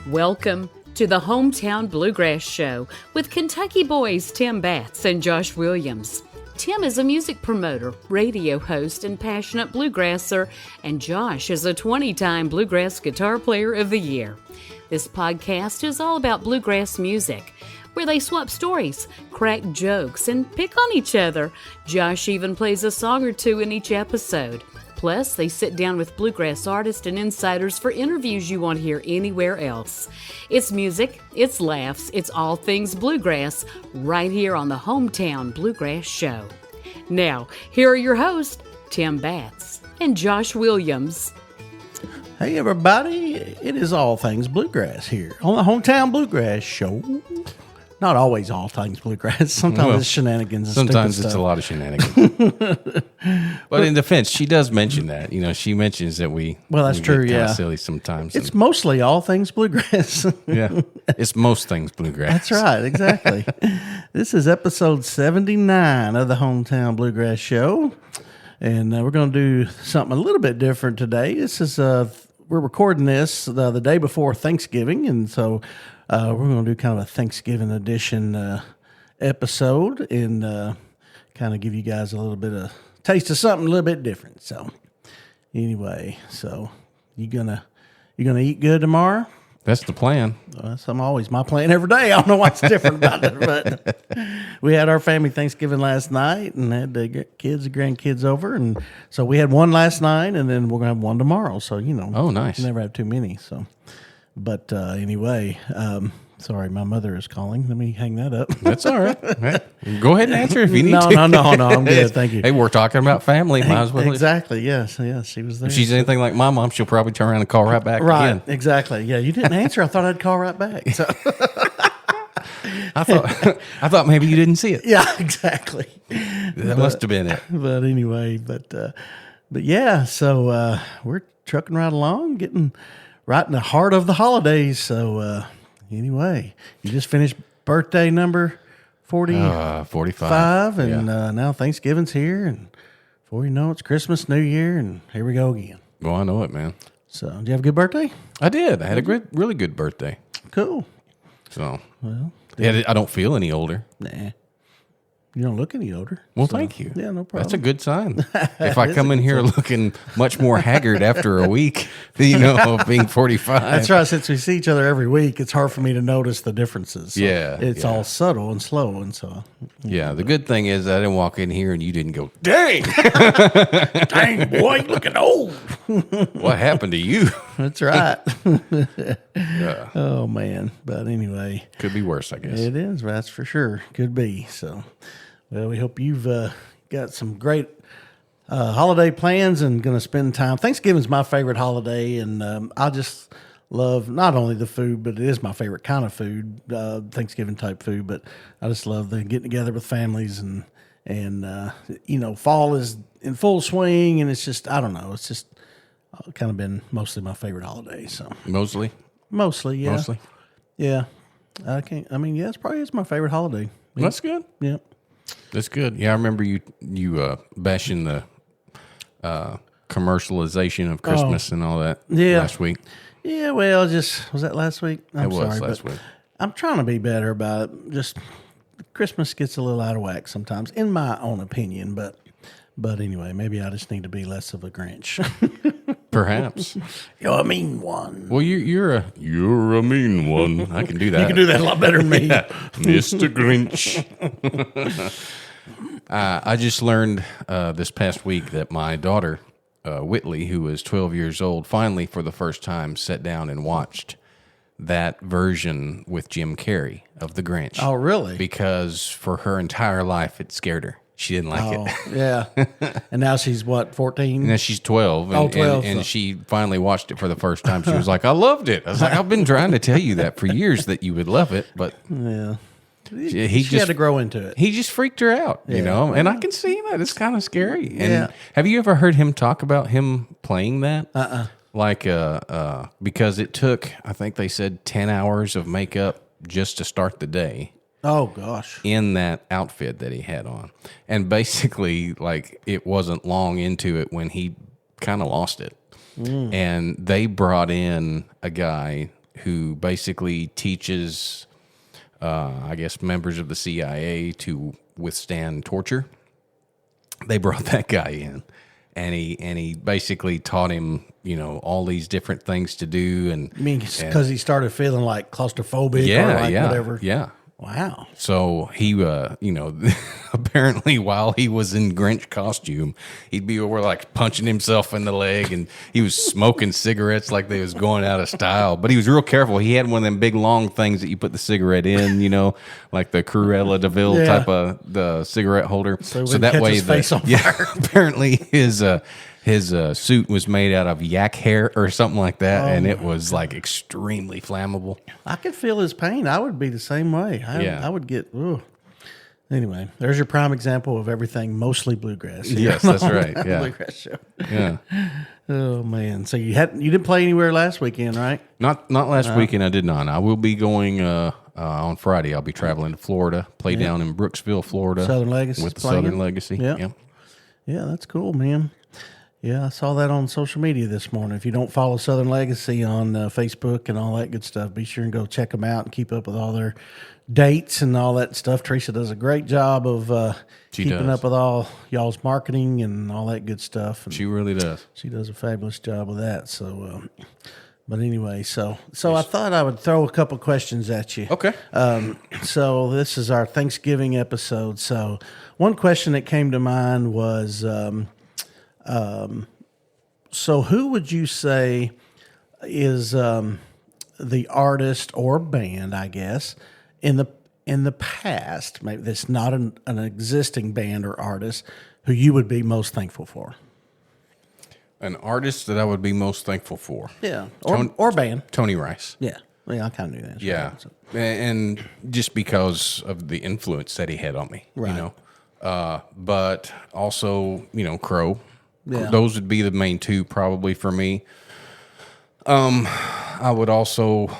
Welcome to the Hometown Bluegrass Show with Kentucky boys Tim Batts and Josh Williams. Tim is a music promoter, radio host, and passionate bluegrasser, and Josh is a 20-time Bluegrass Guitar Player of the Year. This podcast is all about bluegrass music, where they swap stories, crack jokes, and pick on each other. Josh even plays a song or two in each episode. Plus, they sit down with bluegrass artists and insiders for interviews you won't hear anywhere else. It's music, it's laughs, it's all things bluegrass, right here on the Hometown Bluegrass Show. Now, here are your hosts, Tim Batts and Josh Williams. Hey everybody, it is all things bluegrass here on the Hometown Bluegrass Show. Not always all things bluegrass. Sometimes it's shenanigans. And sometimes it's a lot of shenanigans. But in defense, she does mention that. You know, she mentions that that's true. Get yeah, silly sometimes. It's mostly all things bluegrass. Yeah, it's most things bluegrass. That's right, exactly. This is episode 79 of the Hometown Bluegrass Show, and we're going to do something a little bit different today. This is we're recording this the day before Thanksgiving, and so. We're going to do kind of a Thanksgiving edition episode and kind of give you guys a little bit of taste of something a little bit different. So, anyway, you gonna eat good tomorrow? That's the plan. That's always my plan every day. I don't know what's different about it, but we had our family Thanksgiving last night and had the kids and grandkids over, and so we had one last night, and then we're gonna have one tomorrow. So oh, nice. You never have too many. So. But anyway, sorry, my mother is calling. Let me hang that up. That's all right. Go ahead and answer if you need to. No, I'm good. Thank you. Hey, we're talking about family. Might as well. Exactly. Yes, she was there. If she's anything like my mom, she'll probably turn around and call right back right, again. Exactly. Yeah, you didn't answer. I thought I'd call right back. So. I thought maybe you didn't see it. Yeah, exactly. That must have been it. But anyway, but yeah, so we're trucking right along, getting right in the heart of the holidays. So anyway, you just finished birthday number 45. And now Thanksgiving's here. And before you know it, it's Christmas, New Year, and here we go again. Well, I know it, man. So did you have a good birthday? I did. I had a really good birthday. Cool. So, I don't feel any older. Nah. You don't look any older. Well, thank you. Yeah, no problem. That's a good sign. If I come in here looking much more haggard after a week, of being 45. That's right. Since we see each other every week, it's hard for me to notice the differences. So it's all subtle and slow. And so, yeah, the good thing is I didn't walk in here and you didn't go, dang. Dang, boy, you're looking old. What happened to you? That's right. Yeah. Oh, man. But anyway. Could be worse, I guess. It is. That's for sure. Could be. So. Well, we hope you've got some great holiday plans and going to spend time. Thanksgiving's my favorite holiday, and I just love not only the food, but it is my favorite kind of food, Thanksgiving type food. But I just love the getting together with families, and fall is in full swing, and it's just it's just kind of been mostly my favorite holiday. So mostly, yeah, mostly, yeah. It's probably my favorite holiday. Yeah. That's good. Yeah. That's good. Yeah, I remember you bashing the commercialization of Christmas and all that last week. Yeah, well, was that last week? It was last week. I'm trying to be better about it. Just Christmas gets a little out of whack sometimes, in my own opinion. But anyway, maybe I just need to be less of a Grinch. Perhaps. You're a mean one. Well, you're a mean one. I can do that. You can do that a lot better than me. Yeah. Mr. Grinch. I just learned this past week that my daughter, Whitley, who is 12 years old, finally for the first time sat down and watched that version with Jim Carrey of The Grinch. Oh, really? Because for her entire life, it scared her. She didn't like it. Yeah. And now she's what, 14? Now she's 12. And, 12. And she finally watched it for the first time. She was like, I loved it. I was like, I've been trying to tell you that for years that you would love it. But yeah. He just had to grow into it. He just freaked her out, and I can see that. It's kind of scary. And yeah. Have you ever heard him talk about him playing that? Like, because it took, I think they said 10 hours of makeup just to start the day. Oh, gosh. In that outfit that he had on. And basically, like, it wasn't long into it when he kind of lost it. And they brought in a guy who basically teaches, I guess, members of the CIA to withstand torture. They brought that guy in, and he basically taught him, all these different things to do. And I mean, because he started feeling like claustrophobic or like whatever. Yeah. Wow. So he, apparently while he was in Grinch costume, he'd be over like punching himself in the leg, and he was smoking cigarettes like they was going out of style. But he was real careful. He had one of them big long things that you put the cigarette in, like the Cruella de Vil type of the cigarette holder. So that way, face on fire. Apparently his suit was made out of yak hair or something like that, and it was like extremely flammable. I could feel his pain. I would be the same way. I would get. Ooh. Anyway, there's your prime example of everything mostly bluegrass. Yes, that's right. Yeah, Bluegrass show. Yeah. Oh man, so you didn't play anywhere last weekend, right? Not last weekend. I did not. I will be going on Friday. I'll be traveling to Florida. Play down in Brooksville, Florida. Southern Legacy with Southern Legacy. Yeah, that's cool, man. Yeah, I saw that on social media this morning. If you don't follow Southern Legacy on Facebook and all that good stuff, be sure and go check them out and keep up with all their dates and all that stuff. Teresa does a great job of keeping up with all y'all's marketing and all that good stuff. And she really does. She does a fabulous job with that. So, but anyway, so I thought I would throw a couple questions at you. Okay. So this is our Thanksgiving episode. So one question that came to mind was, so who would you say is the artist or band, I guess, in the past, maybe that's not an existing band or artist, who you would be most thankful for? An artist that I would be most thankful for. Yeah, or band. Tony Rice. Yeah, I kind of knew that. Yeah, and just because of the influence that he had on me, right. But also, Crow. Yeah. Those would be the main two probably for me. I would also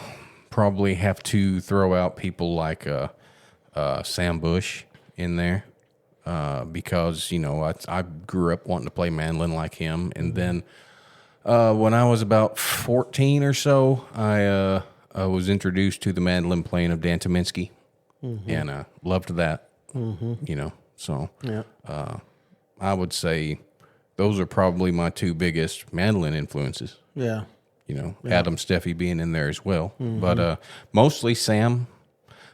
probably have to throw out people like Sam Bush in there because, I grew up wanting to play mandolin like him. And then when I was about 14 or so, I was introduced to the mandolin playing of Dan Tyminski, and loved that, So I would say those are probably my two biggest mandolin influences. Yeah. Adam Steffi being in there as well. But mostly Sam.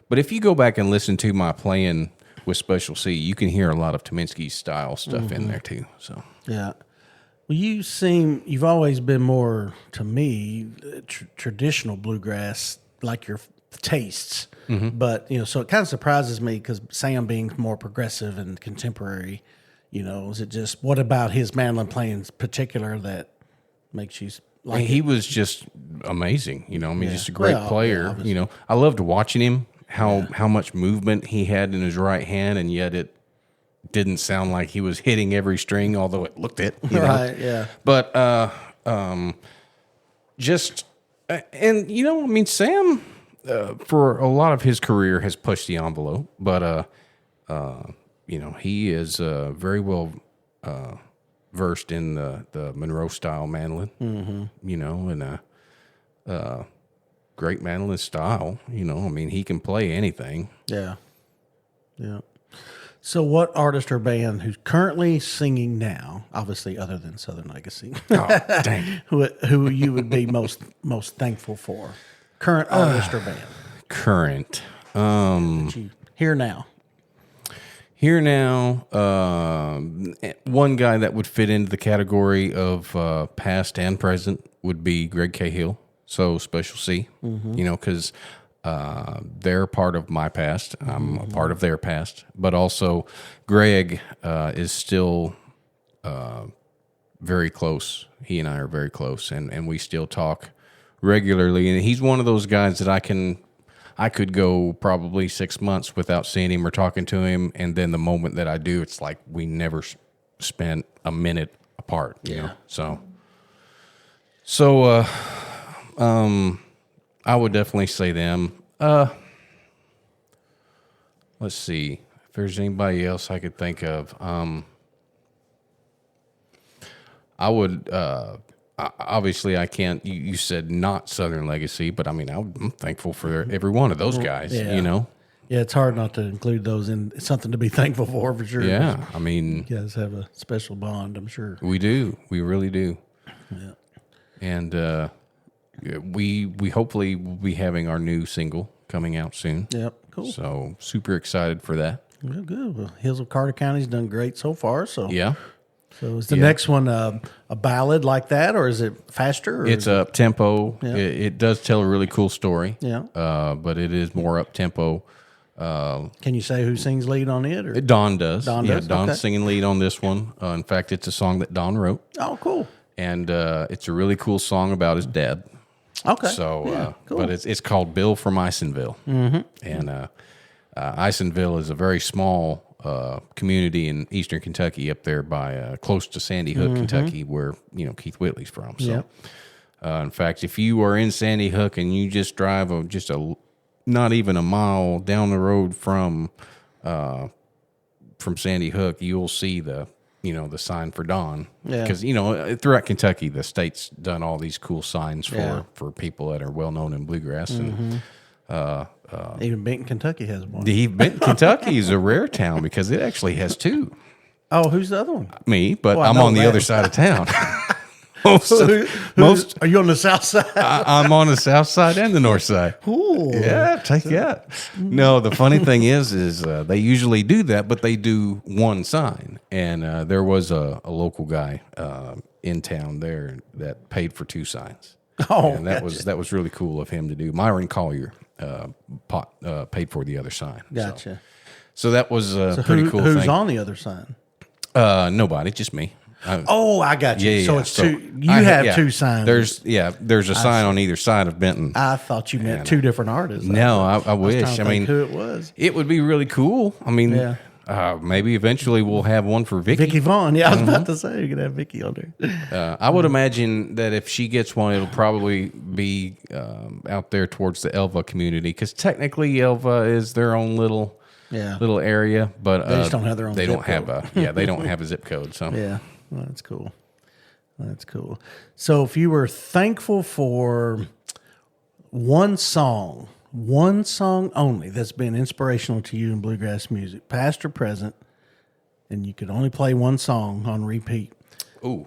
But if you go back and listen to my playing with Special C, you can hear a lot of Tyminski's style stuff in there too. So yeah. Well, you've always been more, to me, traditional bluegrass, like your tastes. But, so it kind of surprises me because Sam being more progressive and contemporary, is it just, what about his mandolin playing in particular that makes you like he was just amazing, just a great player. I loved watching him, how much movement he had in his right hand, and yet it didn't sound like he was hitting every string, although it looked it. Right, yeah. But Sam, for a lot of his career has pushed the envelope, but he is very well versed in the Monroe style mandolin, and great mandolin style. He can play anything. Yeah. So, what artist or band who's currently singing now, obviously other than Southern Legacy, dang, who you would be most thankful for? Current artist or band? Current. Here now. Here now, one guy that would fit into the category of past and present would be Greg Cahill. So Special C, because they're part of my past. I'm a part of their past. But also, Greg is still very close. He and I are very close, and we still talk regularly. And he's one of those guys that I could go probably 6 months without seeing him or talking to him, and then the moment that I do, it's like we never spent a minute apart. You know? So I would definitely say them. Let's see if there's anybody else I could think of. I would obviously I can't. You said not Southern Legacy, but I mean I'm thankful for every one of those guys. Yeah. You know. Yeah, it's hard not to include those in. It's something to be thankful for sure. Yeah, I mean, you guys have a special bond, I'm sure. We do. We really do. Yeah. And we hopefully will be having our new single coming out soon. Yep, cool. So super excited for that. Well, good. Well, Hills of Carter County's done great so far. So Yeah. So is the next one a ballad like that, or is it faster? Or It's up tempo. Yeah. It does tell a really cool story. Yeah. But it is more up tempo. Can you say who sings lead on it? Or? Dawn does. Dawn Yeah, does? Dawn's Okay. singing lead on this one. In fact, it's a song that Dawn wrote, Oh, cool. and it's a really cool song about his dad. Okay. So, cool. but it's called Bill from Isonville, and Isonville is a very small community in eastern Kentucky, up there by close to Sandy Hook, Kentucky, where Keith Whitley's from. So, in fact, if you are in Sandy Hook and you just drive not even a mile down the road from Sandy Hook, you'll see the sign for Dawn. Yeah. Because throughout Kentucky, the state's done all these cool signs for people that are well known in bluegrass. And Even Benton, Kentucky has one. Benton, Kentucky is a rare town because it actually has two. Oh, who's the other one? Me, but Well, I I'm know on the that. other side of town. Are you on the south side? I'm on the south side and the north side. Cool. Yeah, take that. No, the funny thing is they usually do that, but they do one sign. And there was a local guy in town there that paid for two signs. Oh, and that gotcha. was really cool of him to do. Myron Collier paid for the other sign. Gotcha. So that was a pretty cool Who's thing. on the other side? Nobody, just me. Oh, I got you. Yeah, So yeah. it's two. You have two signs. There's a sign on either side of Benton. I thought you meant two different artists. No, I was wish. trying to I think mean, who it was. it would be really cool. I mean, Yeah. maybe eventually we'll have one for Vicky. Vicky Vaughn. Yeah, I was about to say you could have Vicky on there. I would imagine that if she gets one, it'll probably be out there towards the Elva community, because technically Elva is their own little area, but They just don't have their own They zip don't have they don't have a zip code. So Yeah, well, that's cool. That's cool. So if you were thankful for one song only that's been inspirational to you in bluegrass music, past or present, and you could only play one song on repeat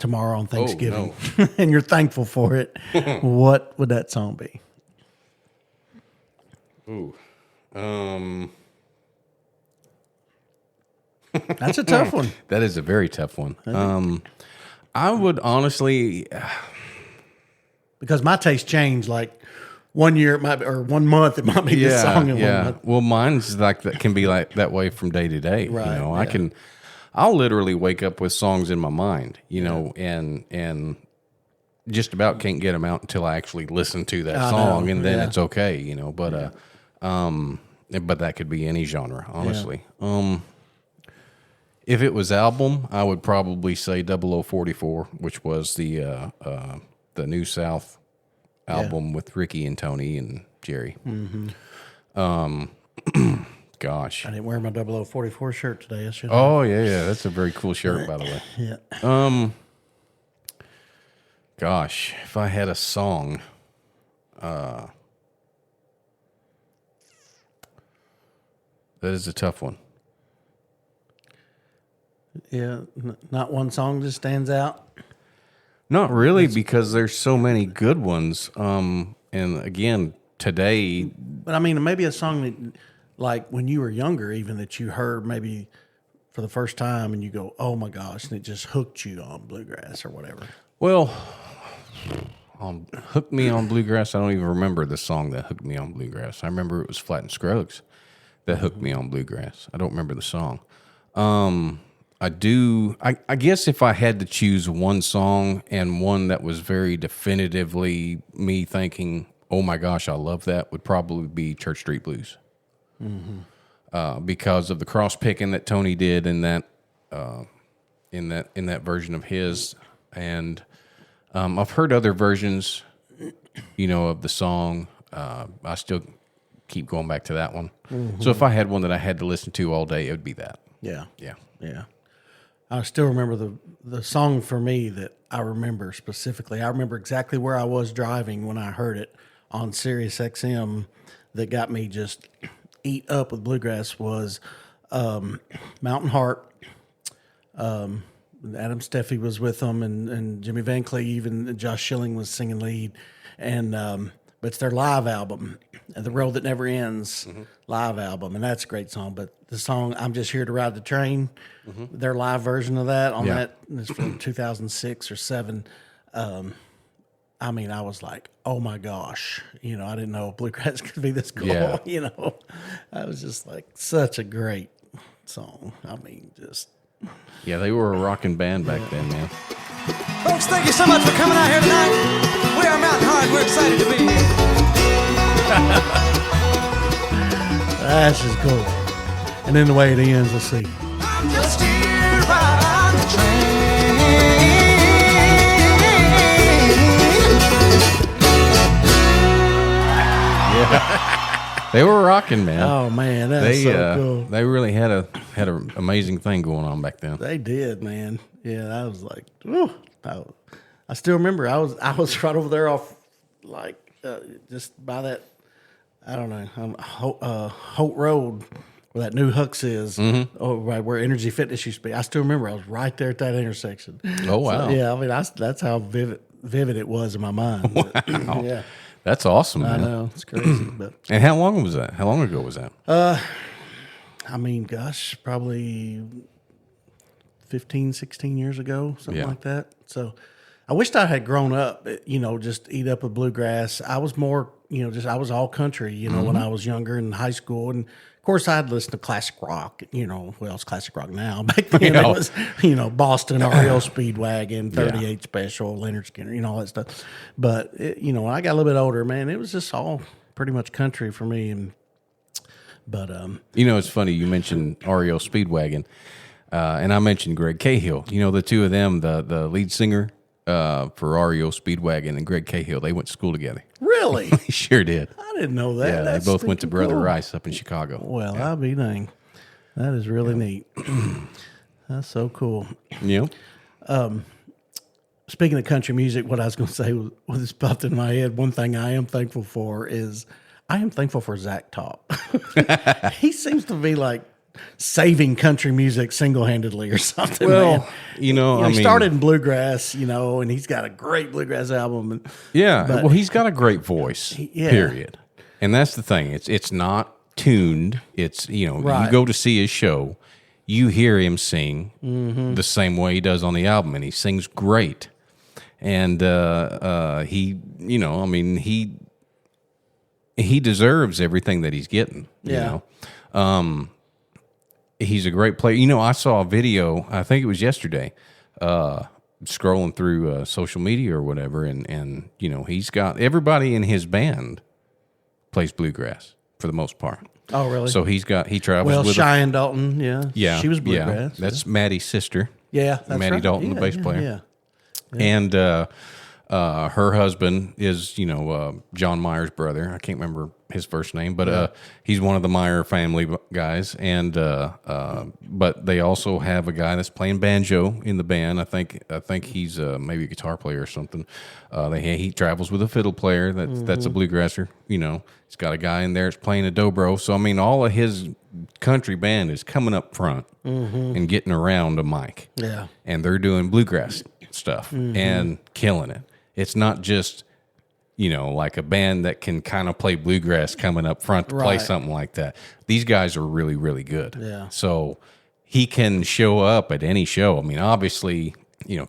tomorrow on Thanksgiving, and you're thankful for it, what would that song be? That's a tough one. that is a very tough one. I would honestly, Because my taste changed. Like 1 year it might be, or 1 month it might be this song in 1 month. Well, mine's like that, can be like that way from day to day. Right, I'll literally wake up with songs in my mind, and just about can't get them out until I actually listen to that song, and then it's okay, But but that could be any genre, honestly. If it was album, I would probably say 0044, which was the New South album with Ricky and Tony and Jerry. Gosh. I didn't wear my 0044 shirt today. I should. Oh, yeah. That's a very cool shirt, by the way. Yeah. Gosh, if I had a song, that is a tough one. Yeah. Not one song just stands out. Not really, because there's so many good ones. And again, today, But I mean, maybe a song that, like when you were younger, even that you heard maybe for the first time and you go, oh my gosh, and it just hooked you on bluegrass or whatever. well, Hook Me on Bluegrass, I don't even remember the song that hooked me on bluegrass. I remember it was Flat and Scruggs that hooked me on bluegrass. I don't remember the song. I guess if I had to choose one song and one that was very definitively me thinking, oh my gosh, I love that, would probably be Church Street Blues. Because of the cross picking that Tony did in that version of his, and I've heard other versions, of the song. I still keep going back to that one. So if I had one that I had to listen to all day, it would be that. Yeah. Yeah. Yeah. I still remember the song for me that I remember specifically. I remember exactly where I was driving when I heard it on Sirius XM that got me just eat up with bluegrass was Mountain Heart. Adam Steffi was with them, and Jimmy Van Cleve, and Josh Schilling was singing lead. And but it's their live album, The Road That Never Ends live album, and that's a great song. But the song I'm Just Here to Ride the Train, their live version of that on that is from 2006 or 7. I mean, I was like, oh my gosh, I didn't know bluegrass could be this cool. Yeah. I was just like, such a great song. I mean, just. Yeah, they were a rocking band back then, man. Folks, thank you so much for coming out here tonight. We are Mountain Heart. We're excited to be here. That's just cool. And then the way it ends, let's see. I'm just here riding the train. They were rocking, man. Oh man, that's so cool. They really had an amazing thing going on back then. They did, man. Yeah, I was like, ooh. I still remember. I was right over there off, like, just by that. I don't know, Holt Road, where that new Hucks is, right where Energy Fitness used to be. I still remember. I was right there at that intersection. Oh wow! So, yeah, I mean, that's how vivid it was in my mind. Wow. But, yeah. That's awesome, man. I know, it's crazy. But And how long was that? How long ago was that? I mean, gosh, probably 15, 16 years ago, something like that. So I wished I had grown up, just eat up with bluegrass. I was more, I was all country, when I was younger in high school. And of course, I'd listen to classic rock, it's classic rock now. Back then it was, Boston, REO Speedwagon, 38 Special, Leonard Skinner, all that stuff. But, when I got a little bit older, man, it was just all pretty much country for me. But it's funny, you mentioned REO Speedwagon, and I mentioned Greg Cahill. The two of them, the lead singer for REO Speedwagon and Greg Cahill, they went to school together. Really? They sure did. I didn't know that. Yeah, That's they both went to Brother cool. Rice up in Chicago. Well, I'll be dang. That is really neat. That's so cool. Yeah. Speaking of country music, what I was going to say was just popped in my head. One thing I am thankful for is I am thankful for Zach Top. He seems to be like saving country music single-handedly or something. Well, man. He started in bluegrass, and he's got a great bluegrass album. Well, he's got a great voice. Period. And that's the thing. It's not tuned. It's you go to see his show, you hear him sing the same way he does on the album, and he sings great. And he deserves everything that he's getting. He's a great player. I saw a video, I think it was yesterday, scrolling through social media or whatever, and he's got everybody in his band plays bluegrass for the most part. Oh, really? So he travels with Cheyenne Dalton, yeah, she was bluegrass. Yeah. That's Maddie's sister. Yeah, that's Maddie right. Dalton, the bass player. Yeah. And her husband is, John Mayer's brother. I can't remember his first name, but he's one of the Meyer family guys. And but they also have a guy that's playing banjo in the band. I think he's maybe a guitar player or something. He travels with a fiddle player that's a bluegrasser. He's got a guy in there that's playing a dobro. So I mean, all of his country band is coming up front and getting around a mic. Yeah, and they're doing bluegrass stuff and killing it. It's not just, like a band that can kind of play bluegrass coming up front to play something like that. These guys are really, really good. Yeah. So he can show up at any show. I mean, obviously,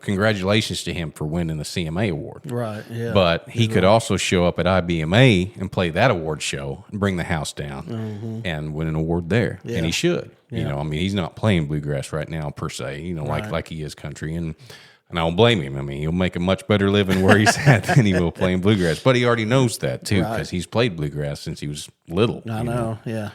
congratulations to him for winning the CMA award. Right, yeah. But he could also show up at IBMA and play that award show and bring the house down and win an award there. Yeah. And he should. Yeah. He's not playing bluegrass right now per se, like he is country. And I don't blame him. I mean, he'll make a much better living where he's at than he will playing bluegrass. But he already knows that, too, because he's played bluegrass since he was little. I know, yeah.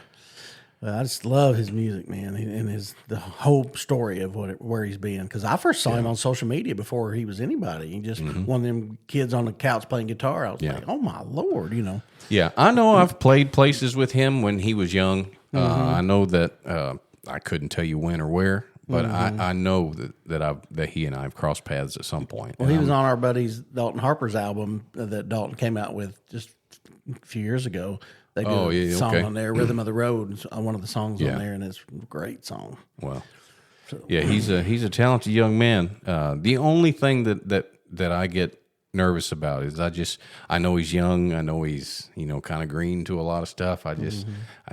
Well, I just love his music, man, and the whole story of where he's been. Because I first saw him on social media before he was anybody. He just one of them kids on the couch playing guitar. I was like, oh, my Lord, Yeah, I know I've played places with him when he was young. I know that I couldn't tell you when or where, but I know that he and I have crossed paths at some point. Well, he was on our buddy's Dalton Harper's album that Dalton came out with just a few years ago. They did a song on there, "Rhythm of the Road," one of the songs on there, and it's a great song. Well, yeah, he's a talented young man. The only thing that I get nervous about is I know he's young. I know he's kind of green to a lot of stuff. I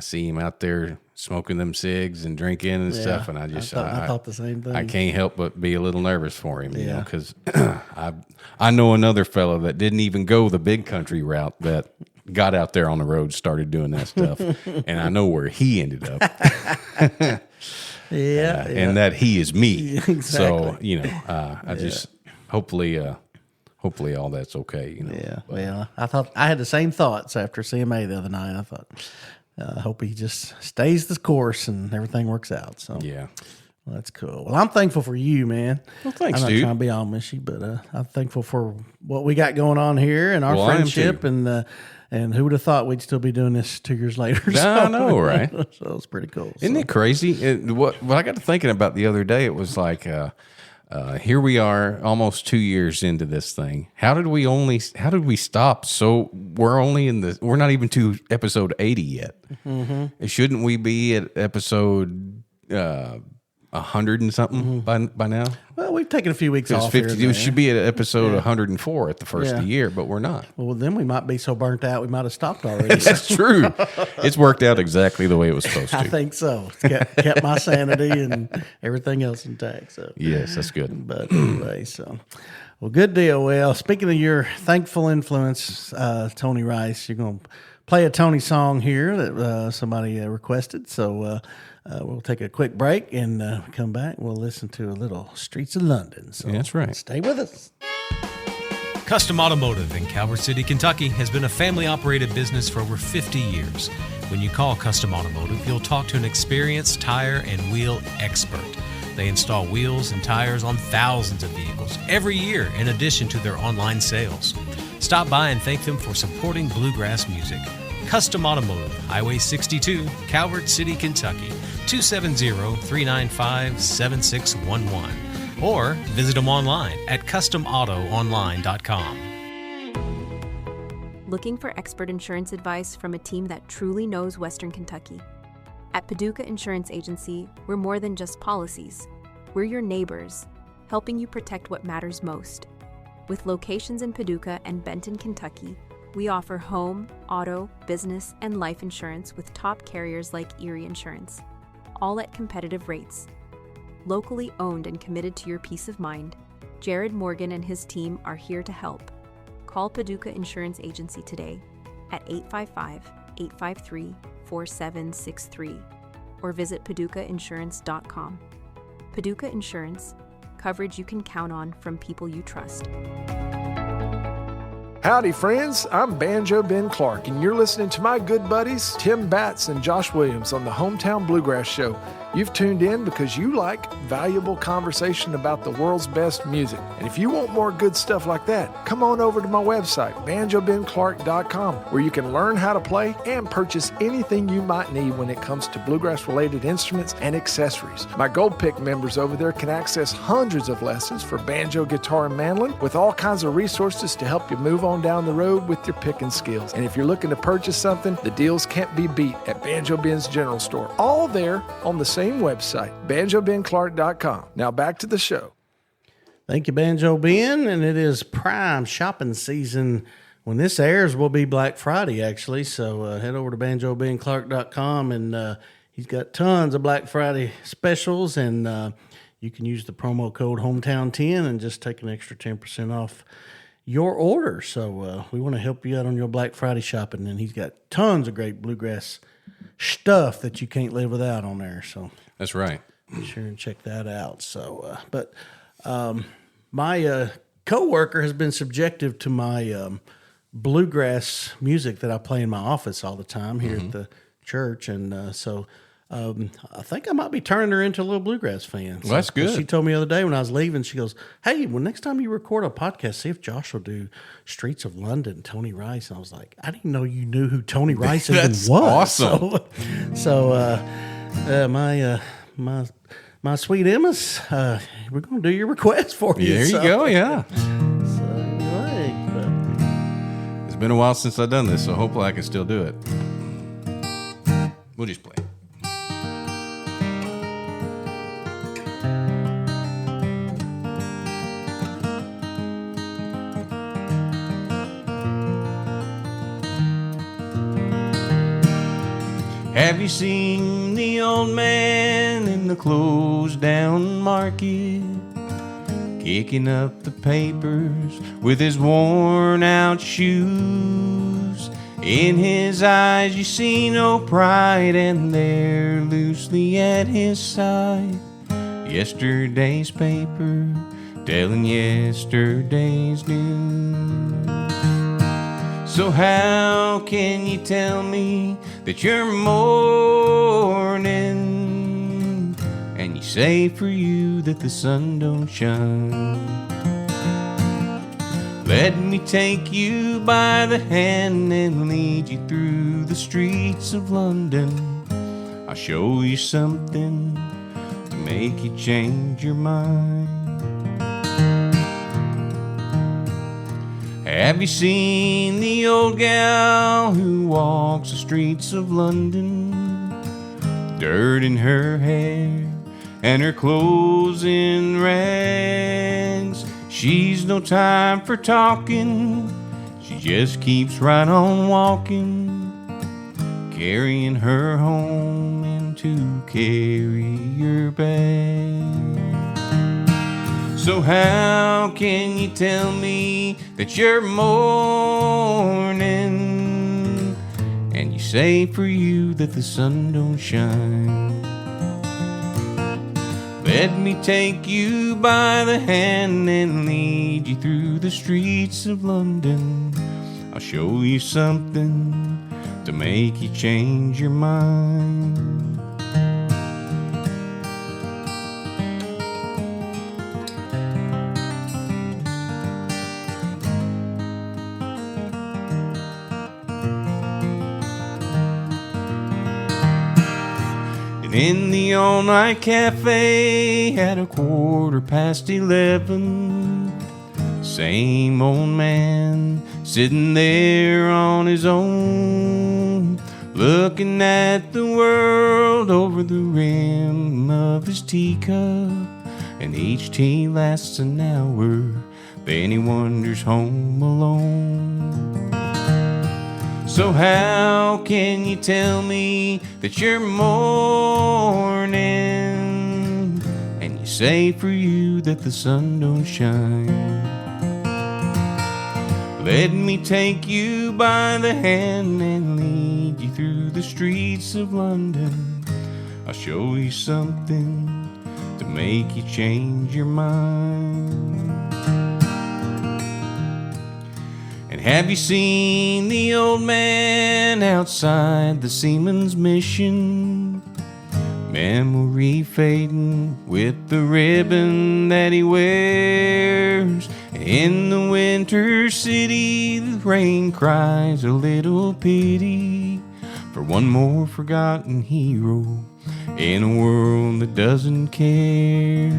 see him out there smoking them cigs and drinking and stuff, and I thought the same thing. I can't help but be a little nervous for him, because I know another fella that didn't even go the big country route that got out there on the road, started doing that stuff, and I know where he ended up. And that he is me. Exactly. So I just hopefully all that's okay. Well, I thought I had the same thoughts after CMA the other night. I thought, I hope he just stays the course and everything works out. So yeah. Well, that's cool. Well, I'm thankful for you, man. Well, thanks, I'm not dude. trying to be all mushy, but I'm thankful for what we got going on here and our friendship, and who would have thought we'd still be doing this 2 years later? I know, right? So it's pretty cool. Isn't it crazy? What I got to thinking about the other day, it was like, here we are, almost 2 years into this thing. How did we stop? So we're not even to episode 80 yet. Mm-hmm. Shouldn't we be at episode 100 and something by now? Well, we've taken a few weeks off. 50, we should be at episode 104 at the first of the year, but we're not. Well, then we might be so burnt out we might have stopped already. That's true. It's worked out exactly the way it was supposed to. I think so. It's kept my sanity and everything else intact. So yes, that's good. But anyway, well, good deal. Well, speaking of your thankful influence, Tony Rice, you're going to play a Tony song here that somebody requested. So we'll take a quick break and come back. We'll listen to a little Streets of London. So that's right. Stay with us. Custom Automotive in Calvert City, Kentucky has been a family-operated business for over 50 years. When you call Custom Automotive, you'll talk to an experienced tire and wheel expert. They install wheels and tires on thousands of vehicles every year in addition to their online sales. Stop by and thank them for supporting bluegrass music. Custom Automotive, Highway 62, Calvert City, Kentucky, 270-395-7611. Or visit them online at customautoonline.com. Looking for expert insurance advice from a team that truly knows Western Kentucky? At Paducah Insurance Agency, we're more than just policies. We're your neighbors, helping you protect what matters most. With locations in Paducah and Benton, Kentucky, we offer home, auto, business, and life insurance with top carriers like Erie Insurance, all at competitive rates. Locally owned and committed to your peace of mind, Jared Morgan and his team are here to help. Call Paducah Insurance Agency today at 855-853-4763 or visit paducahinsurance.com. Paducah Insurance, coverage you can count on from people you trust. Howdy, friends. I'm Banjo Ben Clark, and you're listening to my good buddies, Tim Batts and Josh Williams, on the Hometown Bluegrass Show. You've tuned in because you like valuable conversation about the world's best music. And if you want more good stuff like that, come on over to my website, banjobenclark.com, where you can learn how to play and purchase anything you might need when it comes to bluegrass-related instruments and accessories. My Gold Pick members over there can access hundreds of lessons for banjo, guitar, and mandolin with all kinds of resources to help you move on down the road with your picking skills. And if you're looking to purchase something, the deals can't be beat at Banjo Ben's General Store. All there on the same website, banjobenclark.com. Now back to the show. Thank you, Banjo Ben. And it is prime shopping season. When this airs, will be Black Friday, actually. So head over to banjobenclark.com, and he's got tons of Black Friday specials. And you can use the promo code Hometown10 and just take an extra 10% off your order. So we want to help you out on your Black Friday shopping. And he's got tons of great bluegrass stuff that you can't live without on there. So that's right. Be sure and check that out. So, my coworker has been subjective to my bluegrass music that I play in my office all the time here at the church, and I think I might be turning her into a little bluegrass fan. Well, that's good. She told me the other day when I was leaving, she goes, "Hey, well, next time you record a podcast, see if Josh will do Streets of London, Tony Rice." And I was like, I didn't know you knew who Tony Rice even was. Awesome. So my my sweet Emma's, we're going to do your request for you. There you go, yeah. So anyway, It's been a while since I've done this, so hopefully I can still do it. We'll just play. Have you seen the old man in the closed down market, kicking up the papers with his worn out shoes? In his eyes you see no pride, and there loosely at his side, yesterday's paper telling yesterday's news. So how can you tell me that you're mourning, and you say for you that the sun don't shine? Let me take you by the hand and lead you through the streets of London. I'll show you something to make you change your mind. Have you seen the old gal who walks the streets of London? Dirt in her hair and her clothes in rags. She's no time for talking, she just keeps right on walking, carrying her home into carrier bag. So how can you tell me that you're mourning, and you say for you that the sun don't shine? Let me take you by the hand and lead you through the streets of London. I'll show you something to make you change your mind. In the all-night cafe at 11:15, same old man sitting there on his own, looking at the world over the rim of his teacup. And each tea lasts an hour, then he wanders home alone. So how can you tell me that you're mourning, and you say for you that the sun don't shine? Let me take you by the hand and lead you through the streets of London. I'll show you something to make you change your mind. Have you seen the old man outside the Seaman's Mission? Memory fading with the ribbon that he wears. In the winter city, the rain cries a little pity for one more forgotten hero in a world that doesn't care.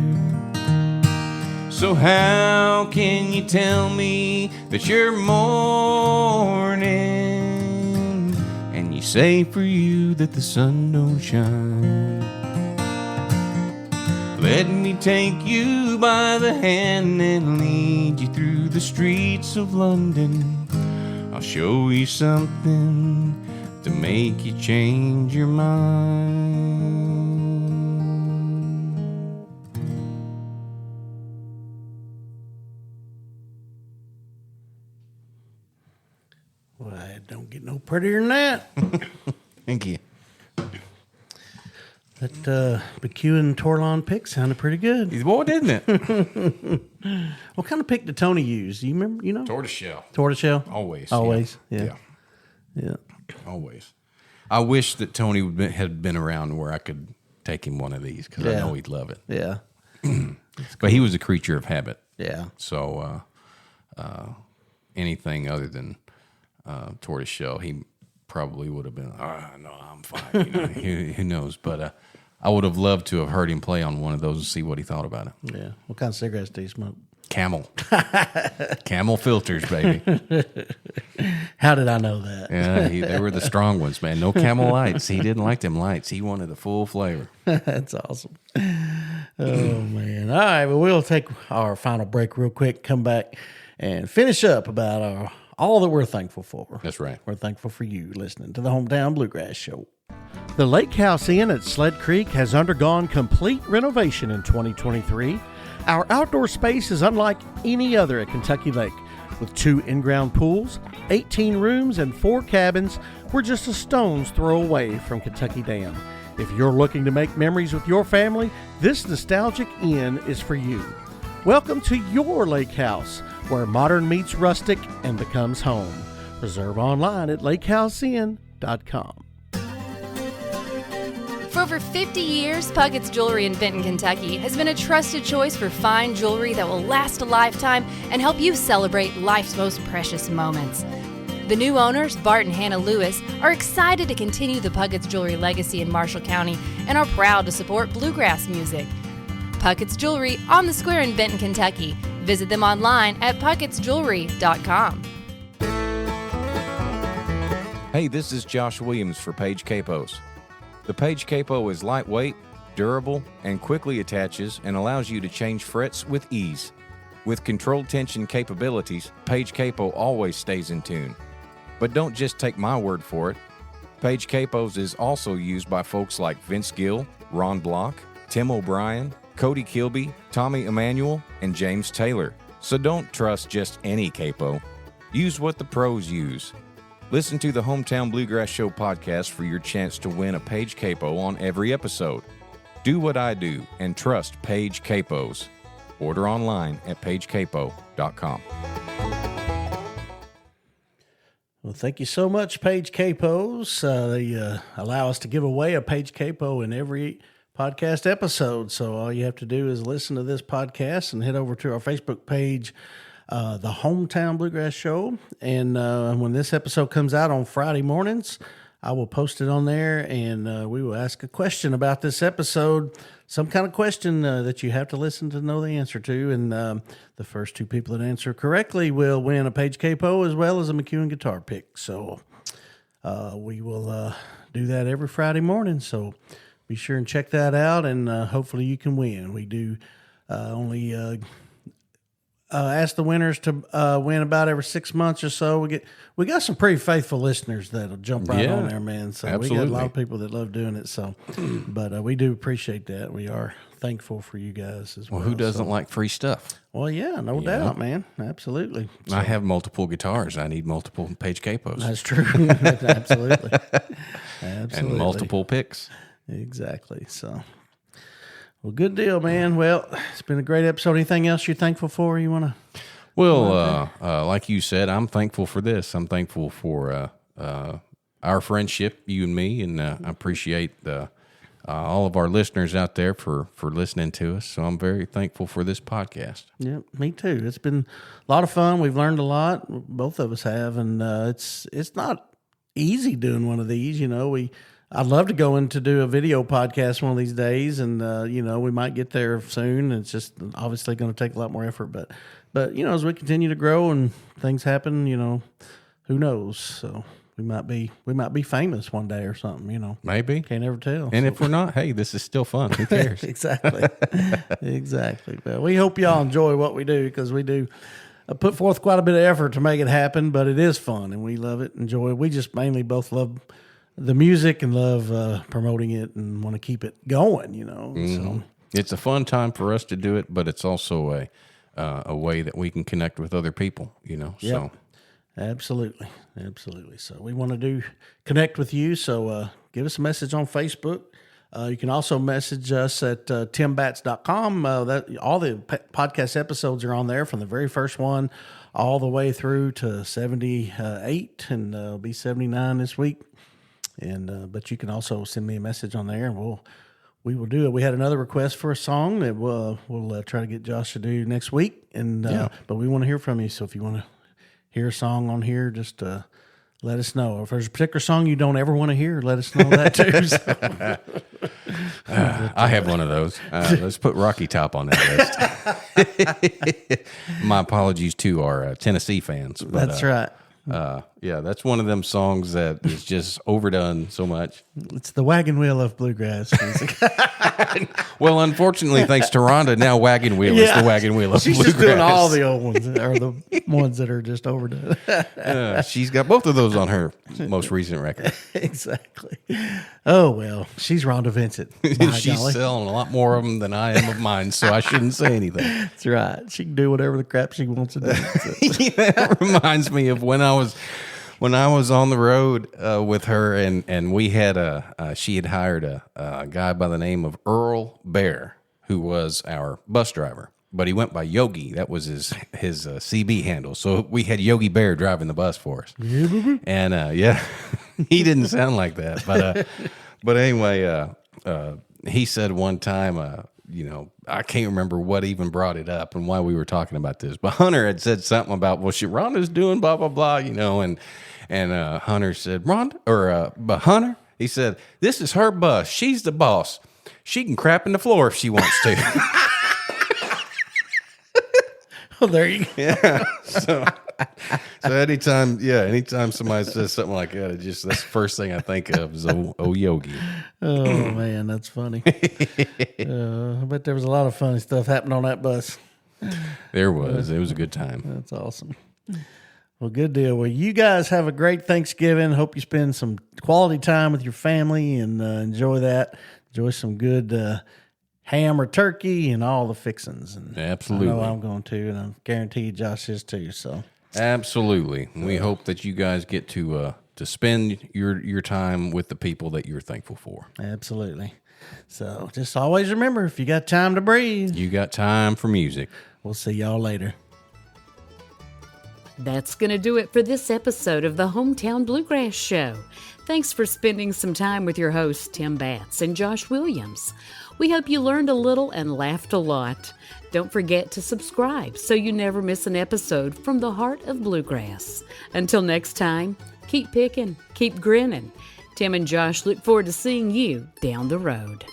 So how can you tell me that you're mourning, and you say for you that the sun don't shine? Let me take you by the hand and lead you through the streets of London. I'll show you something to make you change your mind. well, it don't get no prettier than that. Thank you. That McHugh and Torlon pick sounded pretty good. Boy, didn't it? What kind of pick did Tony use? Do you remember? You know, Tortoiseshell. tortoiseshell. Always. Always. Yeah. Yeah. Always. I wish that Tony had been around where I could take him one of these, because I know he'd love it. Yeah. But he was a creature of habit. Yeah. So anything other than tortoiseshell, he probably would have been, no, I'm fine. You know, who knows? But I would have loved to have heard him play on one of those and see what he thought about it. Yeah. What kind of cigarettes do you smoke? Camel. Camel filters, baby. How did I know that? Yeah, they were the strong ones, man. No Camel lights. He didn't like them lights. He wanted the full flavor. That's awesome. Oh, man. All right, well, we'll take our final break real quick, come back, and finish up about all that we're thankful for. That's right. We're thankful for you listening to the Hometown Bluegrass Show. The Lake House Inn at Sled Creek has undergone complete renovation in 2023. Our outdoor space is unlike any other at Kentucky Lake. With 2 in-ground pools, 18 rooms, and 4 cabins, we're just a stone's throw away from Kentucky Dam. If you're looking to make memories with your family, this nostalgic inn is for you. Welcome to your lake house, where modern meets rustic and becomes home. Reserve online at lakehouseinn.com. For over 50 years, Puckett's Jewelry in Benton, Kentucky has been a trusted choice for fine jewelry that will last a lifetime and help you celebrate life's most precious moments. The new owners, Bart and Hannah Lewis, are excited to continue the Puckett's Jewelry legacy in Marshall County and are proud to support bluegrass music. Puckett's Jewelry on the Square in Benton, Kentucky. Visit them online at puckettsjewelry.com. Hey, this is Josh Williams for Page Capos. The Page Capo is lightweight, durable, and quickly attaches and allows you to change frets with ease. With controlled tension capabilities, Page Capo always stays in tune. But don't just take my word for it. Page Capos is also used by folks like Vince Gill, Ron Block, Tim O'Brien, Cody Kilby, Tommy Emanuel, and James Taylor. So don't trust just any capo. Use what the pros use. Listen to the Hometown Bluegrass Show podcast for your chance to win a Page Capo on every episode. Do what I do and trust Page Capos. Order online at pagecapo.com. Well, thank you so much, Page Capos. They allow us to give away a Page Capo in every podcast episode. So all you have to do is listen to this podcast and head over to our Facebook page, the Hometown Bluegrass Show. And when this episode comes out on Friday mornings, I will post it on there, and we will ask a question about this episode, some kind of question that you have to listen to know the answer to. And the first 2 people that answer correctly will win a Page Capo as well as a McEwen guitar pick. So we will do that every Friday morning. So be sure and check that out, and hopefully you can win. We do only ask the winners to win about every 6 months or so. We got some pretty faithful listeners that'll jump right on there, man. So absolutely. We got a lot of people that love doing it. So, but we do appreciate that. We are thankful for you guys as well. Well, who doesn't like free stuff? Well, yeah, no doubt, man. Absolutely. So, I have multiple guitars. I need multiple Page Capos. that's true. Absolutely. And multiple picks. Exactly. So. Well, good deal, man. Well, it's been a great episode. Anything else you're thankful for? You want to? Well, like you said, I'm thankful for this. I'm thankful for our friendship, you and me, and I appreciate all of our listeners out there for listening to us. So I'm very thankful for this podcast. Yeah, me too. It's been a lot of fun. We've learned a lot. Both of us have, and it's not easy doing one of these. You know, I'd love to go in to do a video podcast one of these days, and we might get there soon. It's just obviously going to take a lot more effort, but as we continue to grow and things happen, who knows? So we might be famous one day or something. Maybe, can't ever tell. And if we're not, hey, this is still fun. Who cares? Exactly, exactly. But we hope y'all enjoy what we do, because we do put forth quite a bit of effort to make it happen. But it is fun, and we love it, enjoy it. We just mainly both love the music and love promoting it and want to keep it going, Mm-hmm. So it's a fun time for us to do it, but it's also a way that we can connect with other people, Yep. So absolutely. So we want to connect with you. So give us a message on Facebook. You can also message us at timbats.com. All the podcast episodes are on there, from the very first one all the way through to 78, and it'll be 79 this week. And but you can also send me a message on there, and we will do it. We had another request for a song that we'll try to get Josh to do next week, and but we want to hear from you. So if you want to hear a song on here, just let let us know. If there's a particular song you don't ever want to hear, let us know that too. So. I have one of those. Let's put Rocky Top on that list. My apologies to our Tennessee fans. But, That's right. Yeah, that's one of them songs that is just overdone so much. It's the wagon wheel of bluegrass music. Well, unfortunately, thanks to Rhonda, now Wagon Wheel is the wagon wheel of She's bluegrass. just doing all the old ones, or the ones that are just overdone. She's got both of those on her most recent record. Exactly. Oh, well, she's Rhonda Vincent. By She's golly. selling a lot more of them than I am of mine, so I shouldn't say anything. That's right. She can do whatever the crap she wants to do. So. Yeah, that reminds me of when I was on the road with her, and we had she had hired a guy by the name of Earl Bear, who was our bus driver, but he went by Yogi. That was his CB handle. So we had Yogi Bear driving the bus for us. And he didn't sound like that, but anyway, he said one time, I can't remember what even brought it up and why we were talking about this, but Hunter had said something about, well, Rhonda's doing blah, blah, blah, and Hunter said, but Hunter, he said, this is her bus. She's the boss. She can crap in the floor if she wants to. Well, there you go. Yeah. So anytime somebody says something like that, that's the first thing I think of is oh Yogi. Oh, man, that's funny. I bet there was a lot of funny stuff happening on that bus. There was. It was a good time. That's awesome. Well, good deal. Well, you guys have a great Thanksgiving. Hope you spend some quality time with your family and enjoy that. Enjoy some good ham or turkey and all the fixings. And Absolutely. I know I'm going to, and I guarantee you Josh is too. So Absolutely. We hope that you guys get to spend your time with the people that you're thankful for. absolutely. So just always remember, if you got time to breathe, You got time for music. we'll see y'all later. That's going to do it for this episode of the Hometown Bluegrass Show. Thanks for spending some time with your hosts, Tim Batts and Josh Williams. We hope you learned a little and laughed a lot. Don't forget to subscribe so you never miss an episode from the heart of bluegrass. Until next time, keep picking, keep grinning. Tim and Josh look forward to seeing you down the road.